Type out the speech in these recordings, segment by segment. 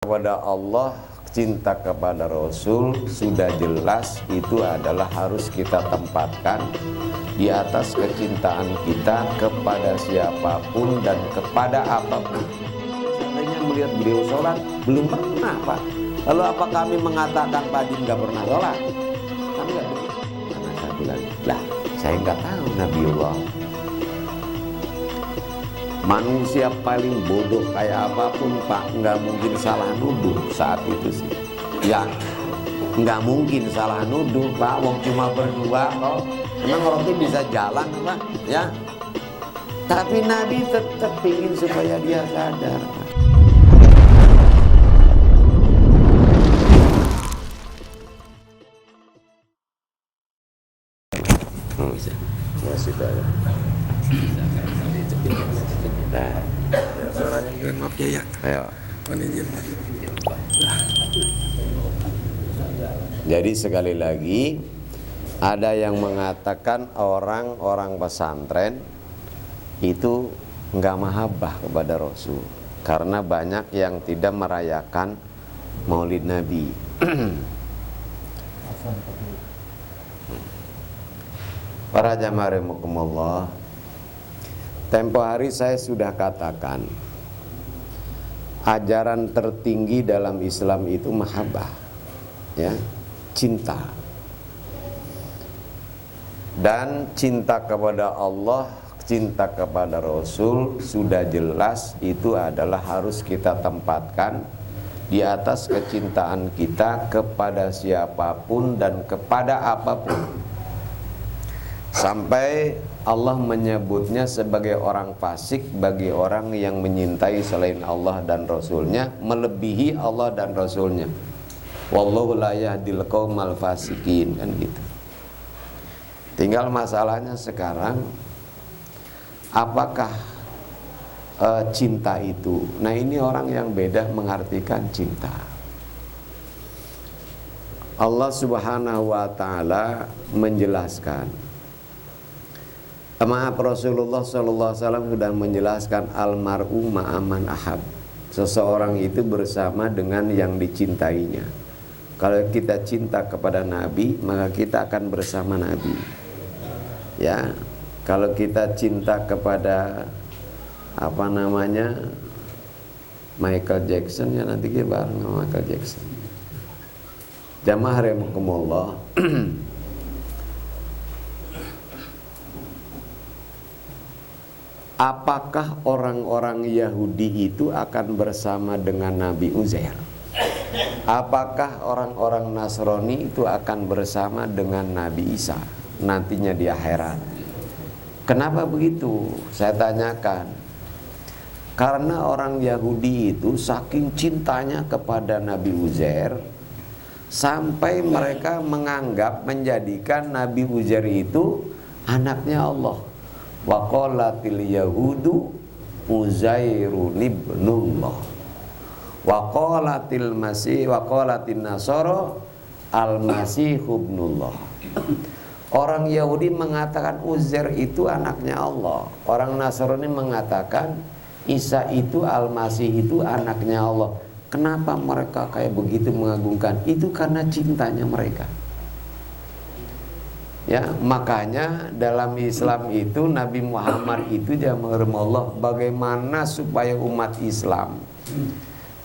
Kepada Allah, cinta kepada Rasul sudah jelas itu adalah harus kita tempatkan di atas kecintaan kita kepada siapapun dan kepada apapun. Seandainya melihat beliau sholat, belum pernah Pak. Lalu apa kami mengatakan Pak Din nggak pernah sholat? Kami nggak begitu. Karena saya bilang, lah saya nggak tahu Nabiullah. Manusia paling bodoh kayak apapun Pak, nggak mungkin salah nuduh saat itu sih. Ya, nggak mungkin salah nuduh Pak. Wong cuma berdua kok. Emang roti bisa jalan Pak? Ya. Tapi Nabi tetap ingin supaya dia sadar Pak. Ya sudah ya. Nah, suaranya maaf ya. ayo. Jadi sekali lagi ada yang mengatakan orang-orang pesantren itu nggak mahabbah kepada Rasul karena banyak yang tidak merayakan Maulid Nabi. Para jamaah rahimakumullah, tempo hari saya sudah katakan ajaran tertinggi dalam Islam itu mahabbah, ya, cinta. Dan cinta kepada Allah, cinta kepada Rasul sudah jelas itu adalah harus kita tempatkan di atas kecintaan kita kepada siapapun dan kepada apapun. Sampai Allah menyebutnya sebagai orang fasik bagi orang yang menyintai selain Allah dan Rasulnya, melebihi Allah dan Rasulnya. Wallahu la yahdil qaumal fasikin, kan gitu. Tinggal masalahnya sekarang, apakah cinta itu? Nah ini orang yang beda mengartikan cinta. Allah Subhanahu wa ta'ala menjelaskan, maaf, Rasulullah SAW sudah menjelaskan almar'u ma'aman ahab. Seseorang itu bersama dengan yang dicintainya. Kalau kita cinta kepada Nabi, maka kita akan bersama Nabi. Ya, kalau kita cinta kepada Michael Jackson, ya nanti kita bareng sama Michael Jackson. Jamaah rahimakumullah. Apakah orang-orang Yahudi itu akan bersama dengan Nabi Uzair? Apakah orang-orang Nasrani itu akan bersama dengan Nabi Isa nantinya di akhirat? Kenapa begitu? Saya tanyakan. Karena orang Yahudi itu saking cintanya kepada Nabi Uzair sampai mereka menjadikan Nabi Uzair itu anaknya Allah. Wa qalatil yahudu Uzairun ibnullah wa qalatil masih wa qalatin nasara al-masih ibnullah. Orang Yahudi mengatakan Uzair itu anaknya Allah. Orang Nasrani mengatakan Isa itu al-masih itu anaknya Allah. Kenapa mereka kayak begitu mengagungkan? Itu karena cintanya mereka. Ya, makanya dalam Islam itu Nabi Muhammad itu jamaah Allah, bagaimana supaya umat Islam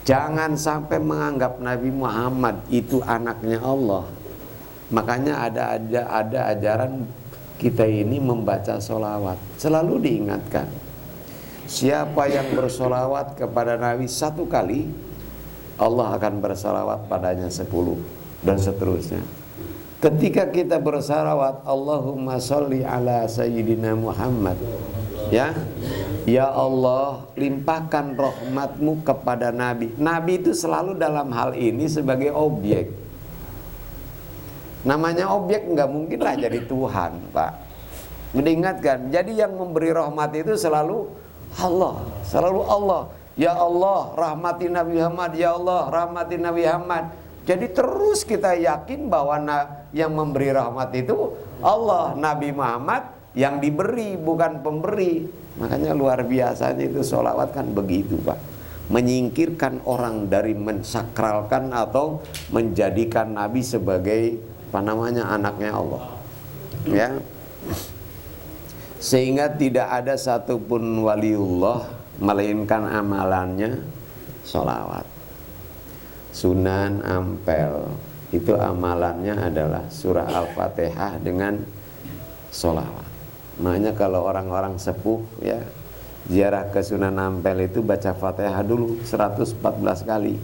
jangan sampai menganggap Nabi Muhammad itu anaknya Allah. Makanya ada ajaran kita ini membaca sholawat. Selalu diingatkan, siapa yang bersolawat kepada Nabi 1 kali, Allah akan bersolawat padanya 10 dan seterusnya. Ketika kita bersalawat, Allahumma sholli ala sayyidina Muhammad, ya Allah, limpahkan rahmatmu kepada Nabi. Nabi itu selalu dalam hal ini sebagai objek. Namanya objek nggak mungkin lah jadi Tuhan, Pak. Mengingatkan, jadi yang memberi rahmat itu selalu Allah, selalu Allah. Ya Allah, rahmati Nabi Muhammad. Ya Allah, rahmati Nabi Muhammad. Jadi terus kita yakin bahwa yang memberi rahmat itu Allah, Nabi Muhammad yang diberi bukan pemberi. Makanya luar biasanya itu sholawat kan begitu Pak. menyingkirkan orang dari mensakralkan atau menjadikan Nabi sebagai anaknya Allah, ya. Sehingga tidak ada satupun waliullah melainkan amalannya sholawat. Sunan Ampel itu amalannya adalah surah Al-Fatihah dengan sholawat. Makanya kalau orang-orang sepuh, ya, ziarah ke Sunan Ampel itu baca Fatihah dulu 114 kali,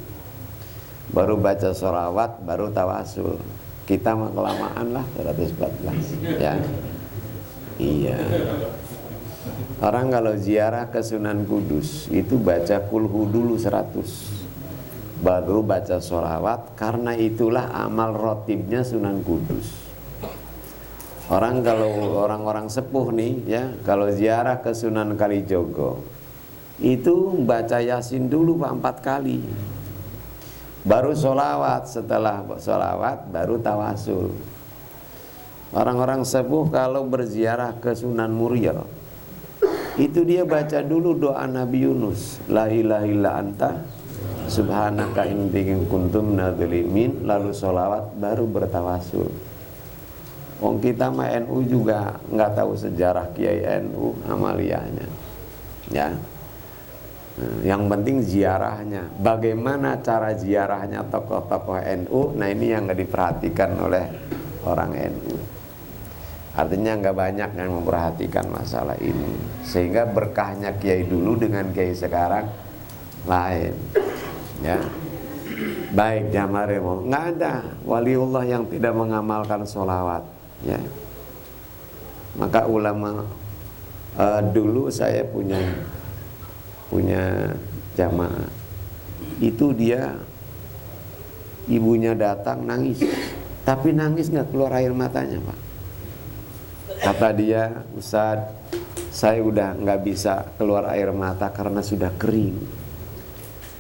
baru baca sholawat, baru tawasul. Kita mah kelamaan lah 114, ya. Iya. Orang kalau ziarah ke Sunan Kudus itu baca kulhu dulu 100, baru baca sholawat, karena itulah amal rotibnya Sunan Kudus. Orang kalau orang-orang sepuh nih, ya, kalau ziarah ke Sunan Kalijogo itu baca Yasin dulu Pak 4 kali, baru sholawat. Setelah sholawat baru tawasul. Orang-orang sepuh kalau berziarah ke Sunan Muria itu dia baca dulu doa Nabi Yunus, la ilaha illa anta subhanaka inni kuntum minadz-dzalimin, lalu sholawat baru bertawasul. Wong kita mah NU juga nggak tahu sejarah Kiai NU amaliyahnya, ya. Yang penting ziarahnya. Bagaimana cara ziarahnya tokoh-tokoh NU? Nah, ini yang nggak diperhatikan oleh orang NU. Artinya nggak banyak yang memperhatikan masalah ini, sehingga berkahnya Kiai dulu dengan Kiai sekarang lain, ya. Baik, jamaremo, nggak ada waliullah yang tidak mengamalkan sholawat, ya. Maka ulama dulu saya punya jamaah itu, dia ibunya datang nangis, tapi nangis nggak keluar air matanya, Pak. Kata dia, Ustaz, saya udah nggak bisa keluar air mata karena sudah kering,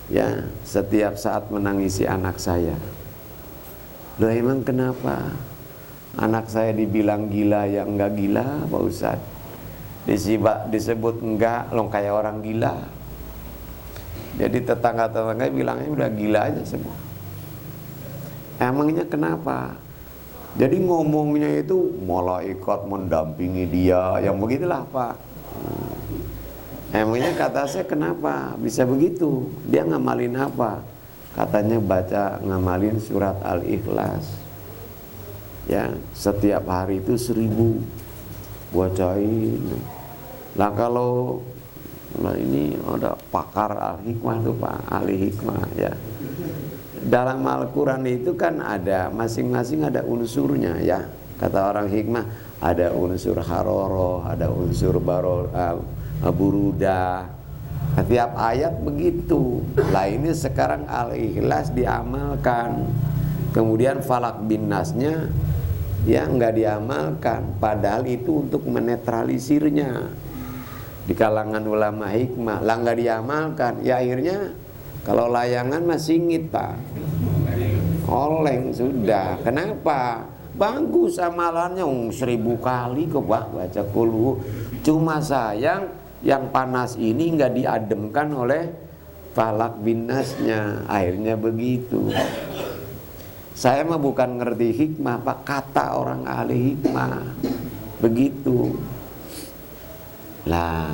ya, setiap saat menangisi anak saya. Loh, emang kenapa? Anak saya dibilang gila, ya enggak gila Pak Ustaz. Disebut enggak, lo kayak orang gila. Jadi tetangga-tetangga bilangnya udah gila aja semua. Emangnya kenapa? Jadi ngomongnya itu malaikat mendampingi dia, yang begitulah Pak. Emangnya kata saya kenapa bisa begitu? Dia ngamalin apa? Katanya baca ngamalin surat Al-Ikhlas, ya, setiap hari itu 1000 bacain. Nah kalau ini ada pakar Al-Hikmah tuh Pak, ahli hikmah, ya. Dalam Al-Quran itu kan ada masing-masing ada unsurnya, ya. Kata orang hikmah, ada unsur haroroh, ada unsur burudah. Setiap ayat begitu. Lah ini sekarang Al-Ikhlas diamalkan, kemudian Falak bin Nasnya ya nggak diamalkan, padahal itu untuk menetralisirnya di kalangan ulama hikmah. Lah nggak diamalkan, ya akhirnya kalau layangan masih singit Pak, oleng sudah. Kenapa? Bagus amalannya 1000 kali kok Pak baca kulhu. Cuma sayang yang panas ini nggak diademkan oleh Falak bin Nasnya, akhirnya begitu. Saya mah bukan ngerti hikmah Pak, kata orang ahli hikmah begitu. Lah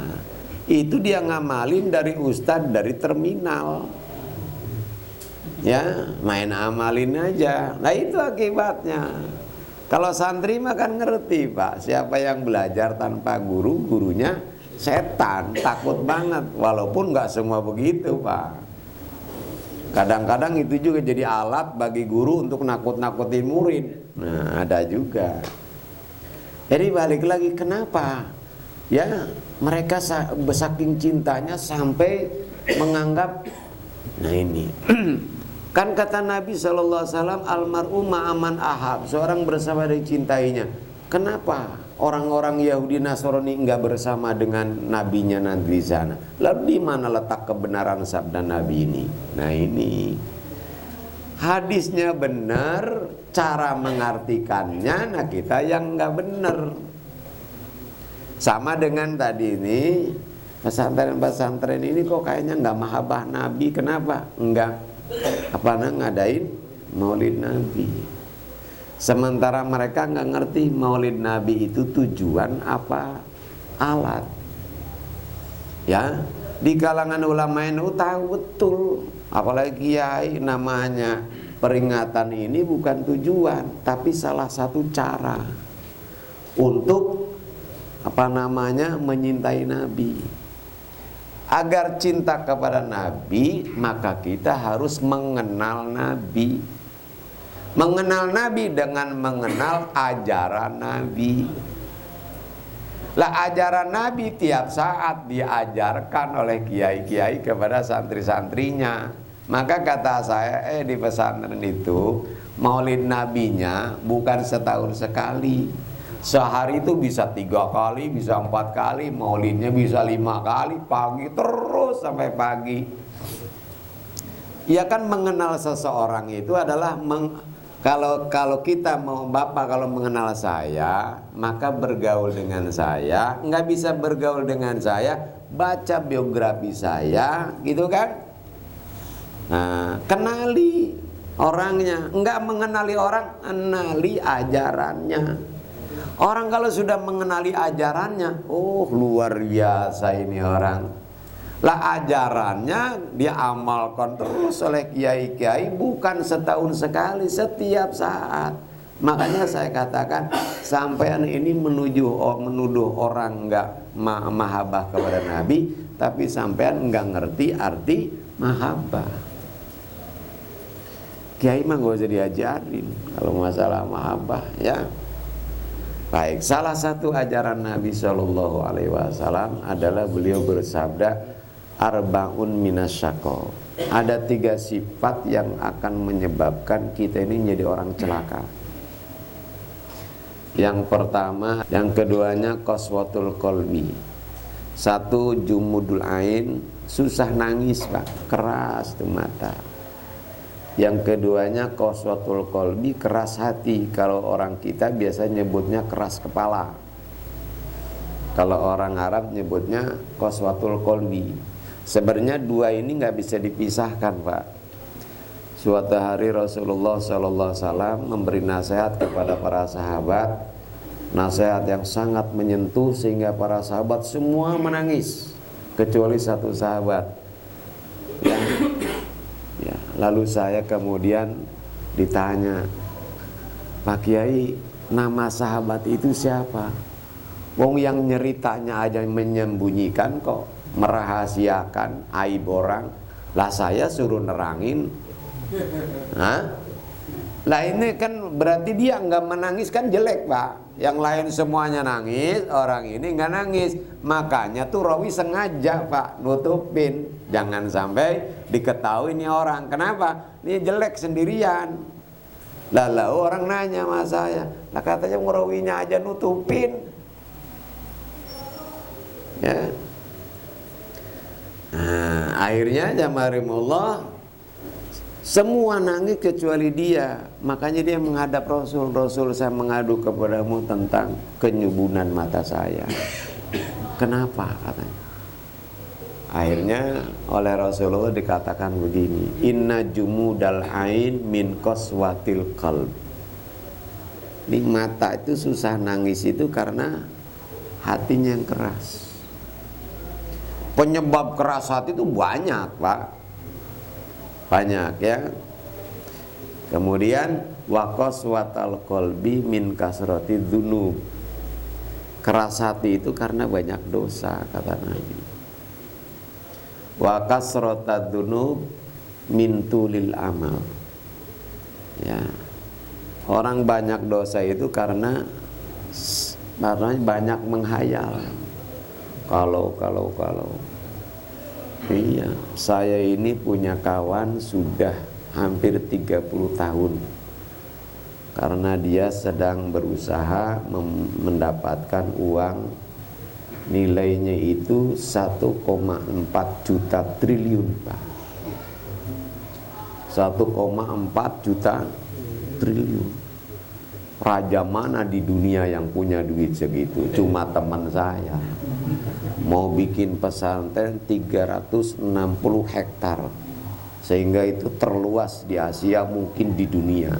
itu dia ngamalin dari ustadz dari terminal, ya, main amalin aja. Nah itu akibatnya. Kalau santri mah kan ngerti Pak, siapa yang belajar tanpa guru, gurunya setan, takut banget. Walaupun nggak semua begitu Pak. Kadang-kadang itu juga jadi alat bagi guru untuk nakut-nakutin murid. Nah ada juga. Jadi balik lagi, kenapa? Ya mereka saking cintanya sampai menganggap, nah ini kan kata Nabi SAW, almar'u ma'aman ahab, seorang bersama dengan cintainya. Kenapa orang-orang Yahudi Nasrani enggak bersama dengan nabinya nanti di sana? Lalu di mana letak kebenaran sabda Nabi ini? Nah ini hadisnya benar, cara mengartikannya nah kita yang enggak benar. Sama dengan tadi ini pesantren-pesantren ini kok kayaknya nggak mahabbah Nabi. Kenapa? Enggak ngadain Maulid Nabi. Sementara mereka nggak ngerti Maulid Nabi itu tujuan apa alat. Ya, di kalangan ulama NU tahu betul, apalagi kiai, namanya peringatan ini bukan tujuan, tapi salah satu cara untuk menyintai Nabi. Agar cinta kepada Nabi, maka kita harus mengenal Nabi. Mengenal Nabi dengan mengenal ajaran Nabi. Lah ajaran Nabi tiap saat diajarkan oleh kiai-kiai kepada santri-santrinya. Maka kata saya, di pesantren itu Maulid Nabinya bukan setahun sekali. Sehari itu bisa 3 kali, bisa 4 kali, maulidnya bisa 5 kali, pagi terus sampai pagi. Ya kan mengenal seseorang itu adalah kalau kita mau Bapak kalau mengenal saya, maka bergaul dengan saya. Nggak bisa bergaul dengan saya, baca biografi saya, gitu kan? Nah, kenali orangnya. Nggak mengenali orang, kenali ajarannya. Orang kalau sudah mengenali ajarannya, oh luar biasa ini orang. Lah ajarannya dia amalkan terus oleh kiai-kiai, bukan setahun sekali, setiap saat. Makanya saya katakan sampean ini menuduh orang nggak mahabbah kepada Nabi, tapi sampean nggak ngerti arti mahabbah. Kiai mah nggak usah diajarin kalau masalah mahabbah, ya. Baik, salah satu ajaran Nabi Shallallahu Alaihi Wasallam adalah beliau bersabda, arba'un minasyaqo. Ada 3 sifat yang akan menyebabkan kita ini menjadi orang celaka. Yang pertama, yang keduanya qaswatul qalbi. 1 jumudul ain, susah nangis Pak, keras tuh mata. Yang keduanya qaswatul qalbi, keras hati. Kalau orang kita biasanya nyebutnya keras kepala. Kalau orang Arab nyebutnya qaswatul qalbi. Sebenarnya 2 ini nggak bisa dipisahkan, Pak. Suatu hari Rasulullah SAW memberi nasihat kepada para sahabat, nasihat yang sangat menyentuh sehingga para sahabat semua menangis kecuali 1 sahabat. Lalu saya kemudian ditanya, Pak Kiai, nama sahabat itu siapa? Wong yang nyeritanya aja menyembunyikan kok, merahasiakan aib orang. Lah saya suruh nerangin. Hah? Lah ini kan berarti dia nggak menangis, kan jelek Pak. Yang lain semuanya nangis, orang ini nggak nangis. Makanya tuh rawi sengaja Pak nutupin, jangan sampai diketahui ini orang. Kenapa? Ini jelek sendirian. Lalu orang nanya sama saya, lah katanya ngerawinya aja nutupin. Ya. Nah, akhirnya jamarimullah semua nangis kecuali dia. Makanya dia menghadap Rasul, Rasul, saya mengadu kepadamu tentang kenyubunan mata saya. Kenapa katanya? Akhirnya oleh Rasulullah dikatakan begini, inna jumudal ain min qaswatil qalb. Di mata itu susah nangis itu karena hatinya yang keras. Penyebab keras hati itu banyak Pak, banyak ya. Kemudian wa qaswatal qalbi min kasrati dzunub. Keras hati itu karena banyak dosa kata Nabi. Wa kasratad dzunub min tulil amal. Ya. Orang banyak dosa itu karena banyak menghayal. Kalau iya, saya ini punya kawan sudah hampir 30 tahun. Karena dia sedang berusaha mendapatkan uang nilainya itu 1,4 juta triliun Pak. 1,4 juta triliun. Raja mana di dunia yang punya duit segitu? Cuma teman saya. mau bikin pesantren 360 hektar, sehingga itu terluas di Asia, mungkin di dunia,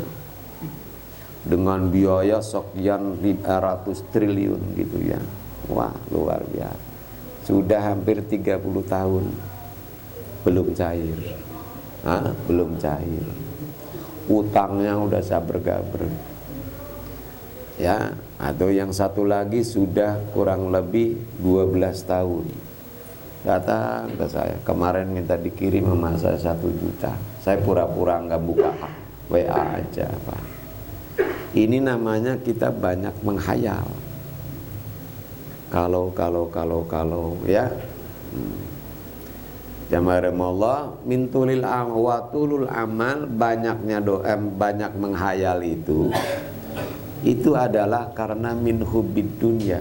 dengan biaya sekian ratus triliun gitu ya. Wah, luar biasa. Sudah hampir 30 tahun belum cair. Belum cair. Utangnya udah saber-gaber. Ya, atau yang satu lagi sudah kurang lebih 12 tahun. Datang ke saya, kemarin minta dikirim sama saya 1 juta. Saya pura-pura nggak buka WA aja, Pak. Ini namanya kita banyak menghayal. Kalau ya. Jamaah Allah, mintulil awatulul amal, banyaknya doa, banyak menghayal itu adalah karena min hubbid dunya,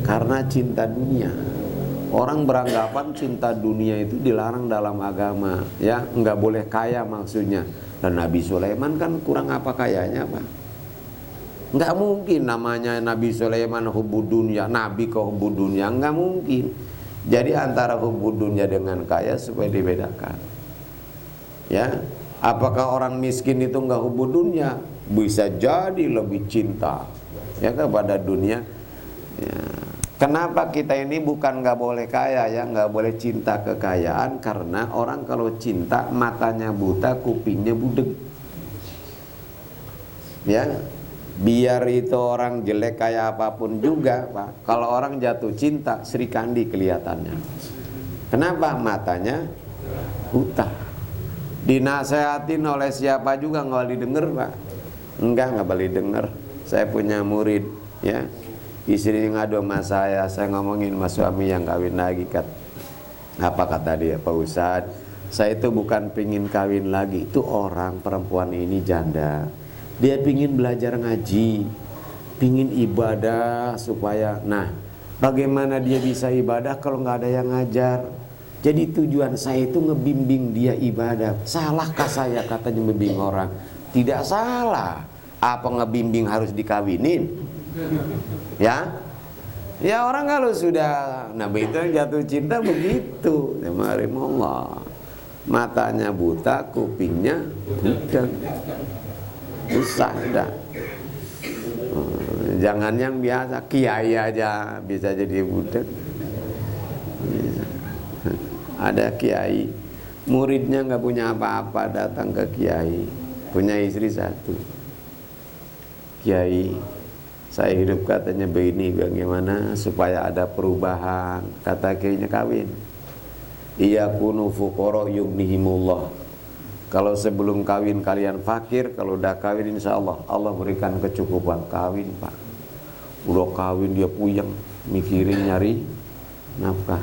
karena cinta dunia. Orang beranggapan cinta dunia itu dilarang dalam agama, ya, nggak boleh kaya maksudnya. Dan Nabi Sulaiman kan kurang apa kayanya, Pak? Nggak mungkin namanya Nabi Sulaiman hubbud dunya, Nabi kok hubbud dunya, nggak mungkin. Jadi antara hubbud dunya dengan kaya supaya dibedakan. Ya, apakah orang miskin itu nggak hubbud dunya? Bisa jadi lebih cinta ya kepada dunia. Ya. Kenapa kita ini bukan nggak boleh kaya ya, nggak boleh cinta kekayaan? Karena orang kalau cinta matanya buta, kupingnya budeg. Ya, biar itu orang jelek kayak apapun juga, Pak. Kalau orang jatuh cinta, Sri Kandi kelihatannya. Kenapa? Matanya buta. Dinasehatin oleh siapa juga nggak boleh didengar, Pak. Nggak boleh denger. Saya punya murid, ya, istrinya ngadu sama saya ngomongin sama suami yang kawin lagi, apa kata dia, Pak Ustadz, saya itu bukan pingin kawin lagi, itu orang perempuan ini janda, dia pingin belajar ngaji, pingin ibadah supaya, nah, bagaimana dia bisa ibadah kalau nggak ada yang ngajar? Jadi tujuan saya itu ngebimbing dia ibadah. Salahkah saya katanya membimbing orang? Tidak salah. Apa ngebimbing harus dikawinin? Ya, ya orang kalau sudah, nah itu jatuh cinta begitu. Mari Allah, matanya buta, kupingnya buta, susah dah. Jangan yang biasa, kiai aja bisa jadi budak. Ada kiai, muridnya nggak punya apa-apa, datang ke kiai, punya istri 1. Kiai, saya hidup katanya begini, bagaimana supaya ada perubahan? Kata kiainya, kawin. Iya kunu fuqara yughnihimullah. Kalau sebelum kawin kalian fakir, kalau udah kawin insya Allah Allah berikan kecukupan. Kawin, Pak. Udah kawin dia puyeng, mikirin nyari nafkah.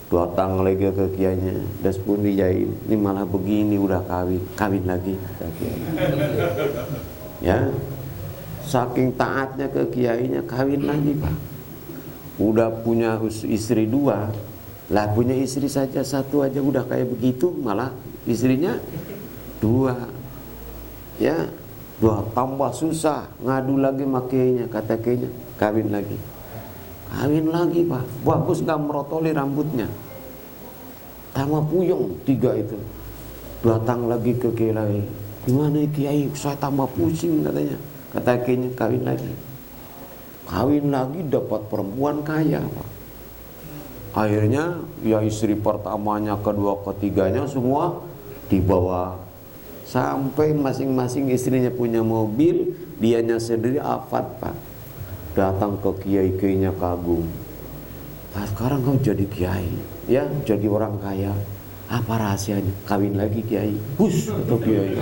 Datang lagi ke kiainya, das pun dijahit. Ini malah begini, udah kawin lagi, kata kiai. Ya, saking taatnya ke kiainya, kawin lagi, Pak. Udah punya istri 2, lah punya istri saja 1 aja udah kayak begitu, malah istrinya 2. Ya, 2 tambah susah, ngadu lagi sama kiainya, kata kiainya, kawin lagi. Kawin lagi, Pak. Bagus gak merotoli rambutnya. Tambah puyeng 3 itu. Datang lagi ke kiai. Gimana kiai? Saya tambah pusing katanya. Kata kiainya, kawin lagi. Kawin lagi dapat perempuan kaya, Pak. Akhirnya ya istri pertamanya, kedua, ketiganya semua dibawa. Sampai masing-masing istrinya punya mobil, dianya sendiri Alphard, Pak. Datang ke kiai-kiainya kagum. Nah, sekarang kau jadi kiai, ya, jadi orang kaya. Apa rahasianya? Kawin lagi kiai. Hus, itu kiai.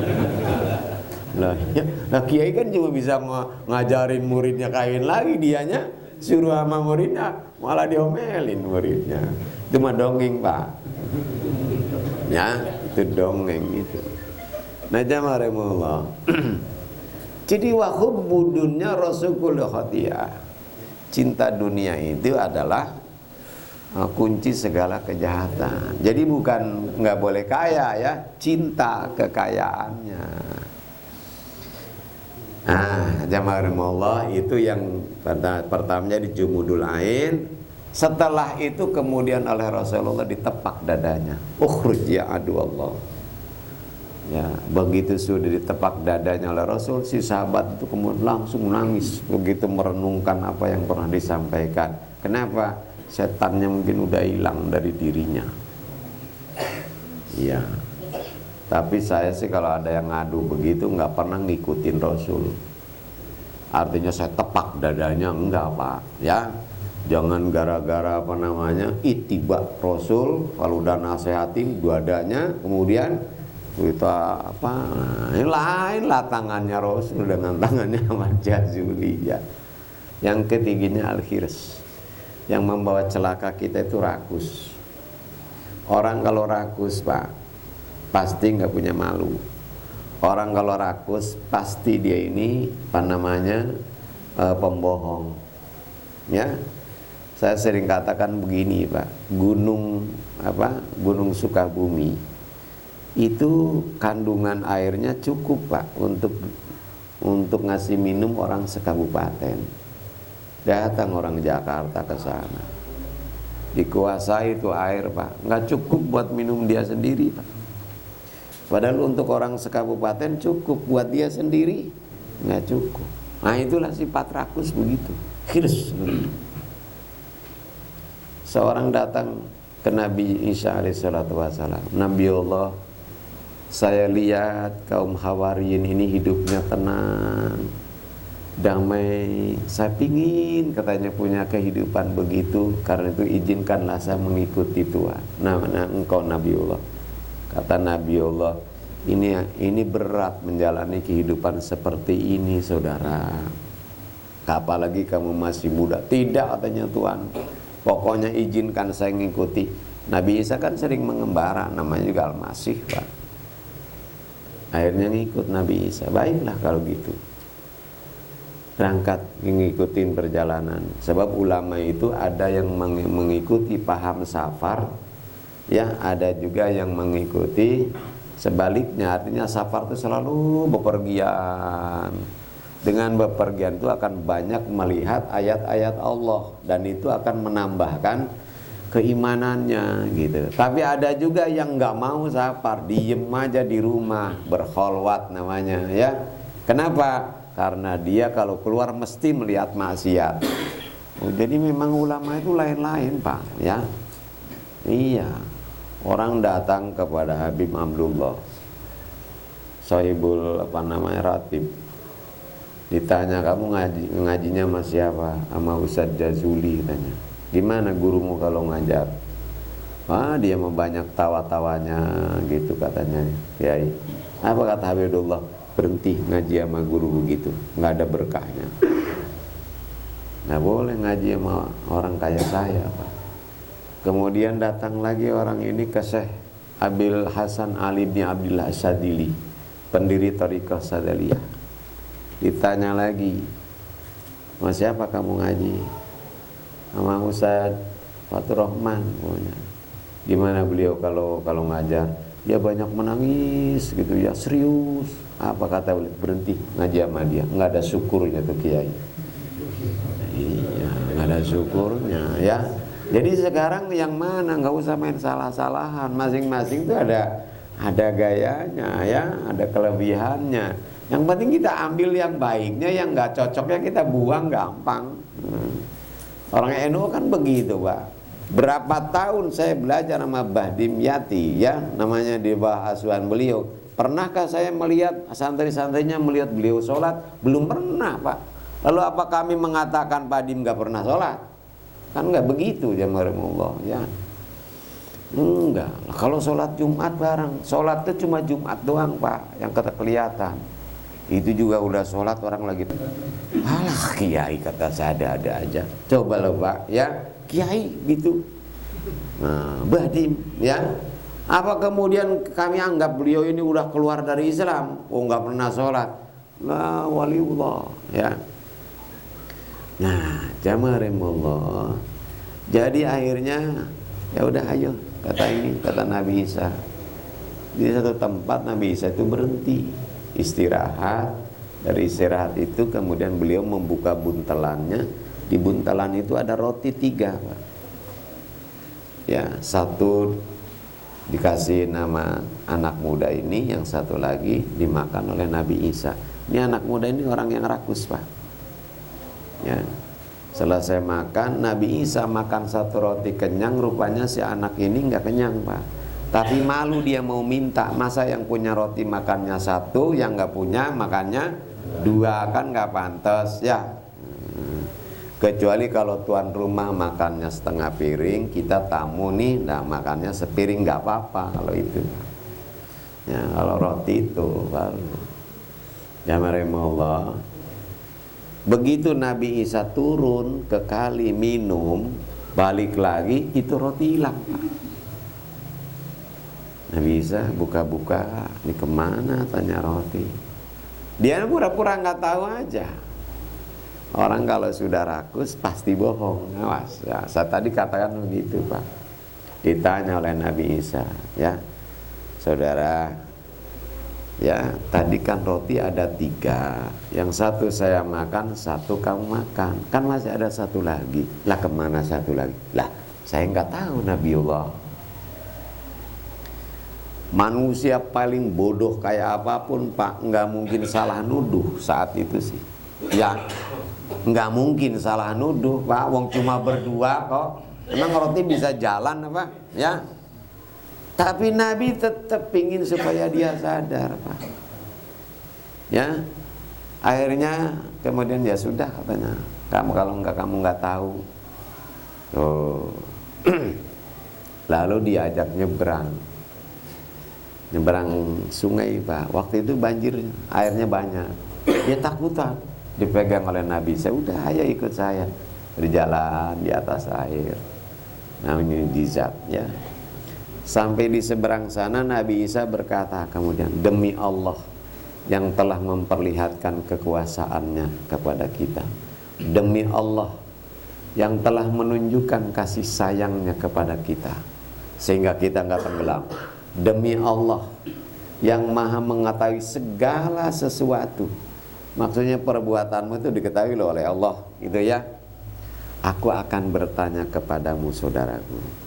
Lah, ya, nah kiai kan cuma bisa ngajarin muridnya kawin lagi, dianya suruh sama muridnya malah diomelin muridnya. Itu mah dongeng, Pak. Ya, itu dongeng itu. Nah, jamaah rahimahullah. Jadi wahubbudunya rasulul khatiyah. Cinta dunia itu adalah kunci segala kejahatan. Jadi bukan nggak boleh kaya ya, cinta kekayaannya. Jamaah rahimakumullah, itu yang pertamanya di Jumudul Ain. Setelah itu kemudian oleh Rasulullah ditepak dadanya. Ukhruj ya adu Allah. Ya, begitu sudah ditepak dadanya oleh Rasul, si sahabat itu kemudian langsung nangis begitu merenungkan apa yang pernah disampaikan. Kenapa? Setannya mungkin udah hilang dari dirinya. Iya. Tapi saya sih kalau ada yang ngadu begitu nggak pernah ngikutin Rasul. Artinya saya tepak dadanya, enggak Pak. Ya, jangan gara-gara apa namanya ittiba Rasul, kalau udah nasehatin dadanya, kemudian kita apa? Ini lain lah tangannya Rasul dengan tangannya Ahmad Jazuli ya. Yang ketiganya al-khirs. Yang membawa celaka kita itu rakus. Orang kalau rakus Pak, pasti nggak punya malu. Orang kalau rakus pasti dia ini apa namanya pembohong. Ya, saya sering katakan begini Pak, Gunung Sukabumi itu kandungan airnya cukup Pak untuk ngasih minum orang sekabupaten. Datang orang Jakarta ke sana, dikuasai itu air Pak, nggak cukup buat minum dia sendiri Pak. Padahal untuk orang sekabupaten cukup, buat dia sendiri nggak cukup. Nah itulah sifat rakus begitu. Khirs. Seorang datang ke Nabi Isa alaihissalatu wassalam, Nabi Allah, saya lihat kaum Hawariyin ini hidupnya tenang, damai. Saya pingin katanya punya kehidupan begitu, karena itu izinkanlah saya mengikuti Tuhan. Nah engkau Nabi Allah. Kata Nabi Allah, ini berat menjalani kehidupan seperti ini saudara. Apalagi kamu masih muda. Tidak katanya Tuhan, pokoknya izinkan saya mengikuti. Nabi Isa kan sering mengembara, namanya juga Al-Masih Pak. Akhirnya ngikut Nabi Isa. Baiklah kalau gitu, berangkat ngikutin perjalanan. Sebab ulama itu ada yang mengikuti paham safar, ya, ada juga yang mengikuti sebaliknya. Artinya safar itu selalu bepergian. Dengan bepergian itu akan banyak melihat ayat-ayat Allah, dan itu akan menambahkan keimanannya gitu. Tapi ada juga yang nggak mau safar, diem aja di rumah, berkholwat namanya ya. Kenapa? Karena dia kalau keluar mesti melihat maksiat. Jadi memang ulama itu lain-lain Pak ya. Iya. Orang datang kepada Habib Abdullah Sohibul Ratib, ditanya, kamu ngajinya sama siapa? Sama Ustadz Jazuli tanya. Gimana gurumu kalau ngajar? Dia mau banyak tawa-tawanya gitu katanya. Kiai. Apa kata Habibullah? Berhenti ngaji sama guru begitu, nggak ada berkahnya. Nggak boleh ngaji sama orang kayak saya Pak. Kemudian datang lagi orang ini ke Syekh Abil Hasan Ali bin Abdillah Sadili, pendiri Thariqah Sadaliyah. Ditanya lagi, sama siapa kamu ngaji? Sama Ustadz Fatur Rahman. Gimana beliau kalau ngajar? Ya banyak menangis gitu ya, serius. Apa kata beliau? Berhenti ngaji sama dia, nggak ada syukurnya tuh kiai. Iya, nggak ada syukurnya ya. Jadi sekarang yang mana, nggak usah main salah-salahan, masing-masing itu ada gayanya ya, ada kelebihannya. Yang penting kita ambil yang baiknya, yang nggak cocoknya kita buang gampang. Orang NU kan begitu Pak. Berapa tahun saya belajar sama Mbah Dimyati ya, namanya di bawah asuhan beliau. Pernahkah saya melihat santri-santrinya melihat beliau sholat? Belum pernah Pak. Lalu apa kami mengatakan Pak Dim nggak pernah sholat? Kan nggak begitu jamaah Allah ya. Enggak. Kalau sholat Jumat bareng, sholat itu cuma Jumat doang Pak yang kelihatan. Itu juga udah sholat orang lagi. Alah kiai kata saya ada-ada aja. Coba loh Pak ya, kiai gitu. Nah, Badim ya. Apa kemudian kami anggap beliau ini udah keluar dari Islam? Oh nggak pernah sholat. Lah waliullah ya. Nah, jamaah Allah. Jadi akhirnya ya udah ayo kata Nabi Isa. Di satu tempat Nabi Isa itu berhenti istirahat, Dari istirahat itu kemudian beliau membuka buntelannya. Di buntelan itu ada roti 3, Pak. Ya, satu dikasih nama anak muda ini, yang satu lagi dimakan oleh Nabi Isa. Ini anak muda ini orang yang rakus, Pak. Ya. Selesai makan, Nabi Isa makan satu roti kenyang, rupanya si anak ini nggak kenyang, Pak. Tapi malu dia mau minta, masa yang punya roti makannya 1, yang nggak punya makannya 2, kan nggak pantas ya. Kecuali kalau tuan rumah makannya setengah piring, kita tamu nih, nah makannya sepiring nggak apa-apa kalau itu. Ya, kalau roti itu baru. Ya Allah. Begitu Nabi Isa turun ke kali minum, balik lagi itu roti hilang, Pak. Nabi Isa buka-buka, ini kemana, tanya roti. Dia pura-pura nggak tahu aja. Orang kalau sudah rakus pasti bohong. Awas ya, saya tadi katakan begitu, Pak. Ditanya oleh Nabi Isa, ya saudara, ya tadi kan roti ada 3, yang satu saya makan, satu kamu makan, kan masih ada satu lagi. Lah kemana satu lagi? Lah saya nggak tahu, Nabiullah. Manusia paling bodoh kayak apapun, Pak, nggak mungkin salah nuduh saat itu sih. Ya, nggak mungkin salah nuduh, Pak. Wong cuma berdua kok. Emang roti bisa jalan apa? Ya. Tapi Nabi tetap ingin supaya dia sadar, Pak. Ya. Akhirnya kemudian ya sudah katanya. Kamu kalau kamu nggak tahu. Oh. Lalu diajak nyebrang sungai, Pak. Waktu itu banjir, airnya banyak. Dia takutan, dipegang oleh Nabi. Saya udah, ayo ikut saya. Berjalan di atas air. Namanya mukjizat, ya. Sampai di seberang sana Nabi Isa berkata kemudian, demi Allah yang telah memperlihatkan kekuasaannya kepada kita, demi Allah yang telah menunjukkan kasih sayangnya kepada kita sehingga kita nggak tenggelam, demi Allah yang maha mengetahui segala sesuatu. Maksudnya perbuatanmu itu diketahui oleh Allah, gitu ya. Aku akan bertanya kepadamu, saudaraku.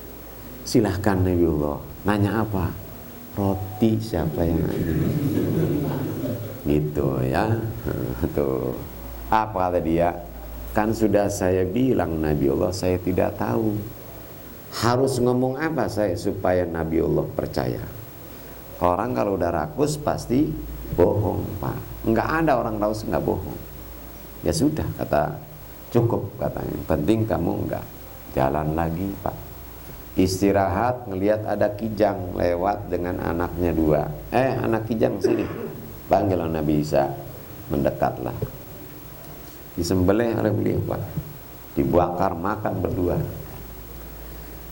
Silahkan Nabiullah, nanya apa? Roti siapa yang ada? Gitu ya. Tuh. Apa kata dia? Kan sudah saya bilang Nabiullah, saya tidak tahu. Harus ngomong apa saya supaya Nabiullah percaya? Orang kalau udah rakus pasti bohong, Pak. Enggak ada orang rakus enggak bohong. Ya sudah, kata cukup katanya. Penting kamu enggak jalan lagi, Pak. Istirahat, ngelihat ada kijang lewat dengan anaknya 2. Anak kijang sini. Panggil Nabi Isa, mendekatlah. Disembelih oleh beliau, Pak. Dibakar, makan berdua.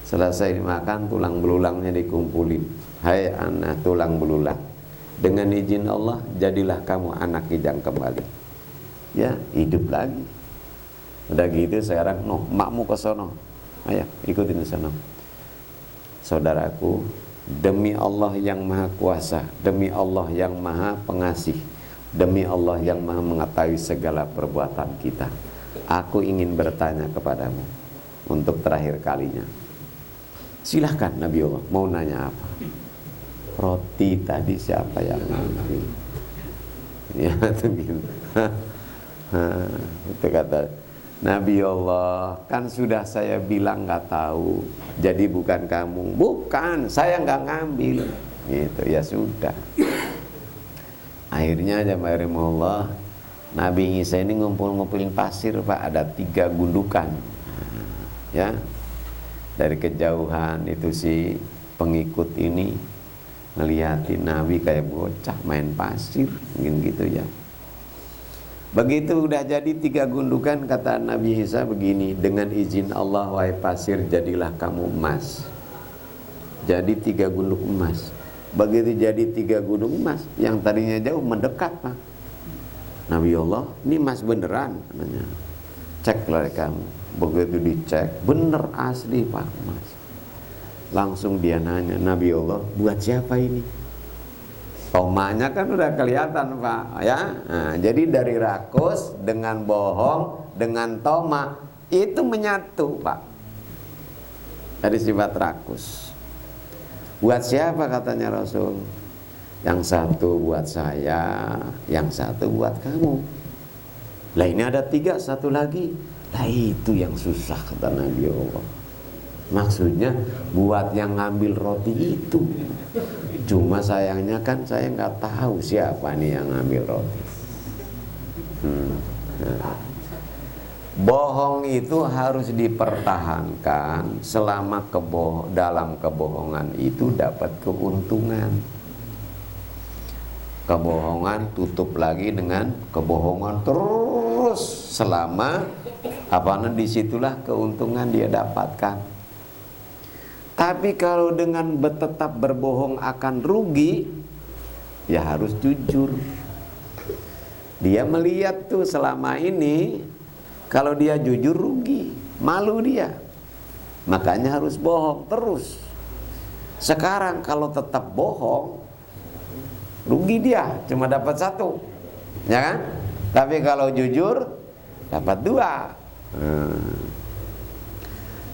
Selesai dimakan, tulang belulangnya dikumpulin. Hai anak tulang belulang, dengan izin Allah jadilah kamu anak kijang kembali. Ya, hidup lagi. Udah gitu sekarang, makmu ke sono. Ayo, ikutin ke sono. Saudaraku, demi Allah yang maha kuasa, demi Allah yang maha pengasih, demi Allah yang maha mengetahui segala perbuatan kita, aku ingin bertanya kepadamu untuk terakhir kalinya. Silahkan Nabiullah, mau nanya apa? Roti tadi siapa yang ngambil? Ya itu gitu. Itu kata Nabiullah, kan sudah saya bilang nggak tahu, jadi bukan kamu. Bukan, saya nggak ngambil. Gitu ya sudah. Akhirnya jamaah Nabi Isa ini ngumpulin pasir, Pak. Ada 3 gundukan. Ya. Dari kejauhan itu si pengikut ini ngeliatin Nabi kayak bocah main pasir, mungkin gitu ya. Begitu udah jadi 3 gundukan, kata Nabi Isa begini, dengan izin Allah wahai pasir jadilah kamu emas. Jadi 3 gunduk emas. Begitu jadi 3 gunduk emas, yang tadinya jauh mendekat, Pak. Nabi Allah, ini emas beneran, namanya. Ceklah kamu. Begitu dicek, bener asli, Pak, emas. Langsung dia nanya, Nabi Allah, buat siapa ini? Tomanya kan udah kelihatan Pak ya. Nah, jadi dari rakus dengan bohong dengan toma itu menyatu Pak. Dari sifat rakus. Buat siapa katanya Rasul? Yang satu buat saya, yang satu buat kamu. Lah ini ada 3, satu lagi. Lah itu yang susah kata Nabi Allah. Maksudnya buat yang ngambil roti itu. Cuma sayangnya kan saya nggak tahu siapa nih yang ngambil roti. Nah. Bohong itu harus dipertahankan selama dalam kebohongan itu dapat keuntungan. Kebohongan tutup lagi dengan kebohongan terus selama disitulah keuntungan dia dapatkan. Tapi kalau dengan tetap berbohong akan rugi, ya harus jujur. Dia melihat tuh selama ini, kalau dia jujur rugi, malu dia. Makanya harus bohong terus. Sekarang kalau tetap bohong, rugi dia, cuma dapat 1, ya kan? Tapi kalau jujur, dapat 2.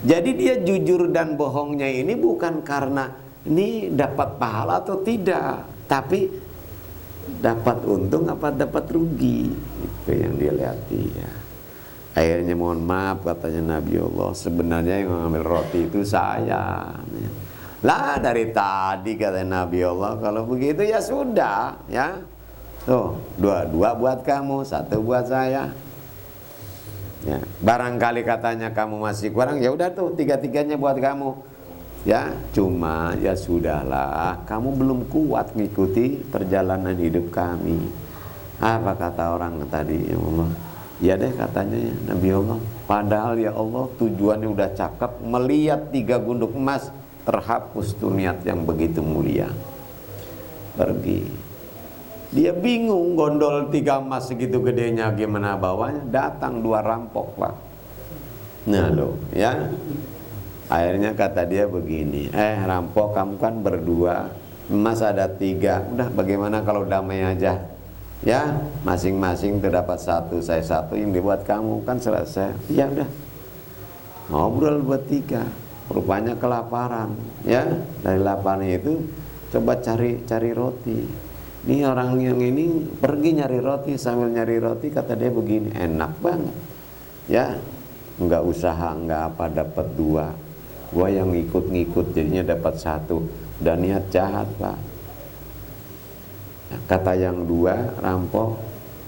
Jadi dia jujur dan bohongnya ini bukan karena ini dapat pahala atau tidak, tapi dapat untung apa dapat rugi, itu yang dia lihat ya. Akhirnya mohon maaf katanya Nabi Allah, sebenarnya yang mengambil roti itu saya. Lah dari tadi katanya Nabi Allah, kalau begitu ya sudah ya. Tuh 2 buat kamu, 1 buat saya. Ya, barangkali katanya kamu masih kurang, ya udah tuh 3-3-nya buat kamu. Ya, cuma ya sudahlah, kamu belum kuat ngikuti perjalanan hidup kami. Apa kata orang tadi ya Allah? Ya deh katanya ya, Nabi Allah. Padahal ya Allah tujuannya udah cakep, melihat 3 gunduk emas terhapus tuh niat yang begitu mulia. Pergi. Dia bingung gondol 3 emas segitu gedenya gimana bawanya, datang 2 rampok Pak. Nah loh ya. Akhirnya kata dia begini, rampok kamu kan berdua, emas ada 3, udah bagaimana kalau damai aja? Ya masing-masing terdapat 1, saya 1, yang dibuat kamu kan selesai. Ya udah, ngobrol buat 3. Rupanya kelaparan ya. Dari laparan itu coba cari roti. Ini orang yang ini pergi nyari roti, sambil nyari roti kata dia begini, enak banget ya, nggak usaha nggak apa dapat 2, gua yang ngikut-ngikut jadinya dapat 1, dan niat jahat Pak. Kata yang 2 rampok,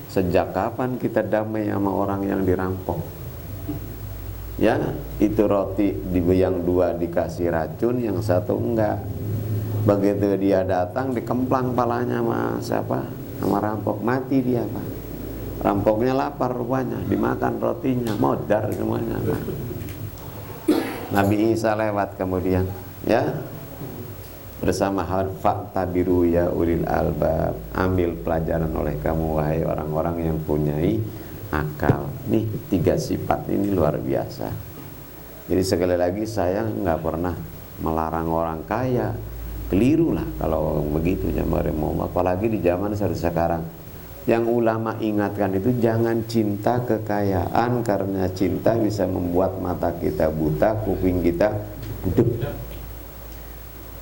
sejak kapan kita damai sama orang yang dirampok? Ya itu roti yang 2 dikasih racun, yang 1 enggak. Begitu dia datang dikemplang palanya sama siapa? Sama rampok, mati dia Pak. Rampoknya lapar rupanya, dimakan rotinya, modar semuanya Pak. Nabi Isa lewat kemudian ya, bersama faktabiru ya ulil albab, ambil pelajaran oleh kamu wahai orang-orang yang punyai akal. Nih 3 sifat ini luar biasa. Jadi sekali lagi saya nggak pernah melarang orang kaya. Keliru lah kalau begitu jamaah, apalagi di zaman sekarang. Yang ulama ingatkan itu jangan cinta kekayaan, karena cinta bisa membuat mata kita buta, kuping kita budek.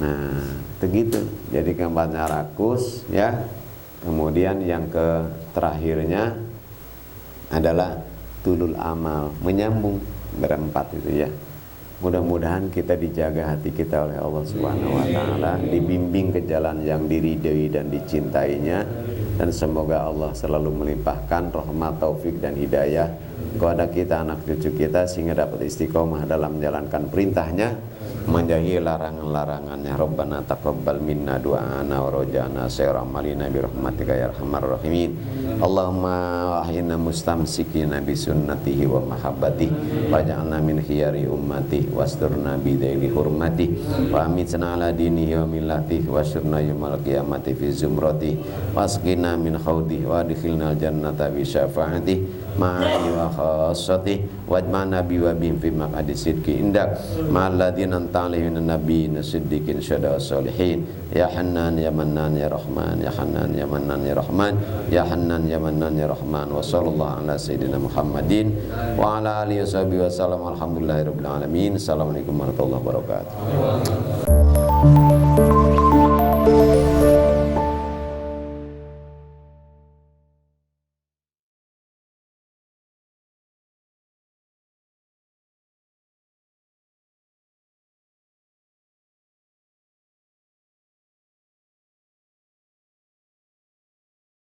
Nah, begitu. Jadi keempatnya rakus ya. Kemudian yang terakhirnya adalah tulul amal, menyambung, berempat itu ya. Mudah-mudahan kita dijaga hati kita oleh Allah Subhanahu wa taala, dibimbing ke jalan yang diridhoi dan dicintainya, dan semoga Allah selalu melimpahkan rahmat, taufik dan hidayah kepada kita, anak cucu kita, sehingga dapat istiqomah dalam menjalankan perintahnya, menjauhi larangan-larangannya. Rabbana taqabbal minna du'ana wa raja'na sayra amalina bi rahmatika ya arhamar rahimin. Allahumma ahyina mustamsikina bi sunnatihi wa mahabbatihi waj'alna min khiyari ummati wasturna bi dhaili hurmati wa amitna ala dinihi wa millatihi wasyurna yaumal qiyamati fi zumrati wasqina min khawdi wa adkhilna al jannata bi syafaati ma'i wa khassati wajma'na bi wa bihim fi maq'adi sidqi indak ma'al ladzina ta'alihina nabiyina siddiqin syada sholihin ya Hannan ya Mannan ya Rahman ya Hannan ya Mannan ya Rahman ya Hannan ya Mannan ya Rahman wa sallallahu ala sayyidina Muhammadin wa ala alihi washabihi wasallam alhamdulillahirabbil alamin. Assalamualaikum warahmatullahi wabarakatuh.